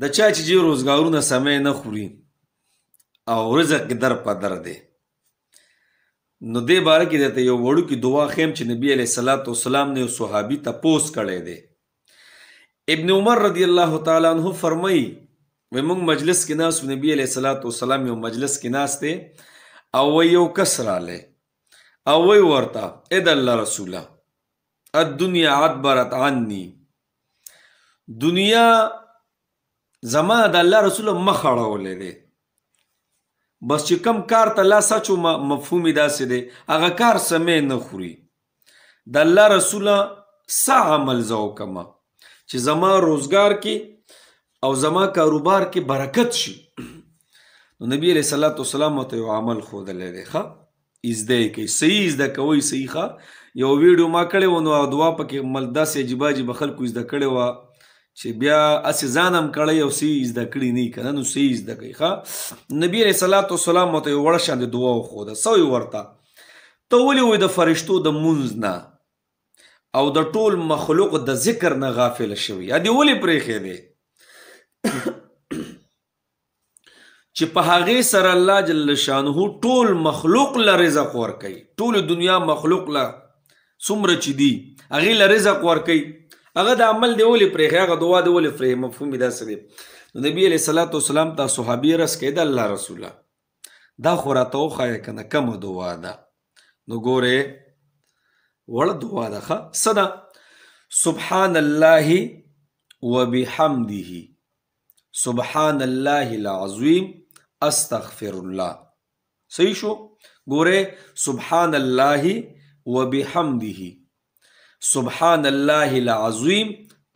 د چا چې جې روزګارونه سمې نه خوري او رزق در په در دی نو دې باره کې درته یو وړوکې دعا ښیم چې نبي علیه الصلاة والسلام نه یو صحابي تپوس کړی دی. ابن عمر رضی الله تعالی عنہ فرمایي وی موږ مجلس کې ناست نبي علیه الصلاة والسلام یو مجلس کې ناست دی او وی یو کس رالی او وی ورته ای د الله رسوله الدنیا عدبرت عني دنیا زما د الله رسوله مخ اړولی دی بس چې کم کار ته لا سچو مفهوم داسې دی هغه کار سمې نه خوري د الله رسوله څه عمل زه وکړمه چې زما روزګار کې او زما کاروبار کې برکت شي نو نبی علیه الصلاة والسلام ورته یو عمل ښودلی دی ښه زده یې کوئ صحیح زده کوئ صحیح ښه یو ویډیو ما کړی و نو دعا پکې داسې عجیبه عجیبه خلکو زده کړې وه چې بیا اسې ځان هم کړی او صحیح زده کړي نه که نه نو صحیح زده کوي ښه نبي علیه صلات والسلام ورته یو وړه شانې دعا وښوده څه ویې ورته ته ولې وایي د فرشتو د مونځ نه او د ټول مخلوق د ذکر نه غافله شوي یا دې ولې پرېښی چې په هغې سره الله جل شانه ټول مخلوق له رزق ورکوي ټول دنیا مخلوق له څومره چې دي هغې له رزق ورکوي هغه د عمل دی ولې پرېښی هغه دعا دی ولې پرېښی مفهوم یې داسې دی نو نبي علیه صلات وسلام ته صحابي رس کوي د الله رسوله دا خو راته وښایه که نه کمه دعا ده نو ګورې وړه دعا ده ښه څه ده سبحان الله وبحمده سبحان الله العظیم استغفر الله صحیح شو ګورې سبحان الله وبحمده سبحان الله العظیم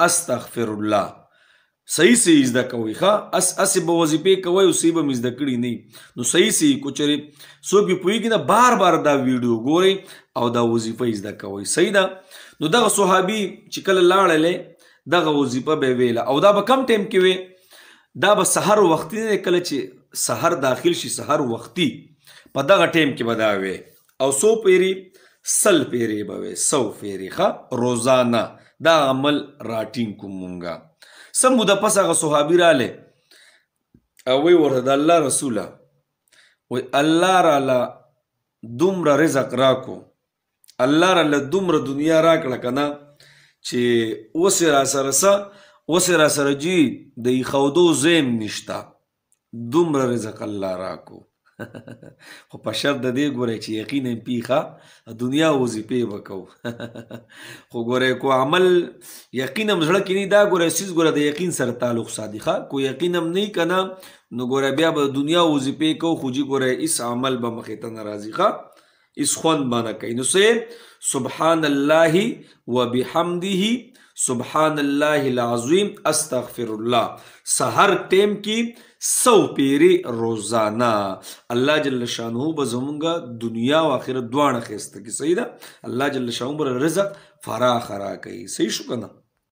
استغفر الله صحیح صحیح زده کوئ ښه اسې به وظیفې کوئ او صحیح به مې زده کړي نه نو صحیح صحیح کو چېرې څوک پې پوهېږي نه بار بار دا ویډیو ګورئ او دا وظیفه یې زده کوئ صحیح ده نو دغه صحابي چې کله لاړلی دغه وظیفه به یې ویله او دا به کم ټایم کې وی دا به سحر وختي نه کله چې سحر داخل شي سحر وختي په دغه ټایم کې به دا وی او څو پیرې سل پیرې به وی 100 پیرې ښه روزانه دا عمل راټینګ کوم مونږه څه موده پس هغه صحابي رالی او وی ورته د الله رسوله وی الله راله دومره رزق راکو الله راله دومره دنیا راکړه که نه چې اوس یې راسره څه اوس یې راسره جي د ایښودو ځای هم نشته دومره رزق الله راکو خو په شرط د دې ګورئ چې یقینا پیښه دنیا وظیفې به کوو خو ګورئ کو عمل یقین هم زړه کې نه دا ګورئ سیز ګوره د یقین سره تعلق ساتي ښه کو یقین هم نه که نه نو ګوره بیا به دنیا وظیفې کوو خو جي ګوره هېڅ عمل به مخې ته نه راځي ښه هېڅ خوند به نه کوي نو څه سبحان الله وبحمده سبحان الله العظیم استغفر الله سحر ټیم کې 100 پیرې روزانه الله جل شانه به زمونږه دنیا او آخرت دواړه ښایسته کړي صحیح ده الله جل شانه به رزق فراخ راکوي صحیح شو که نه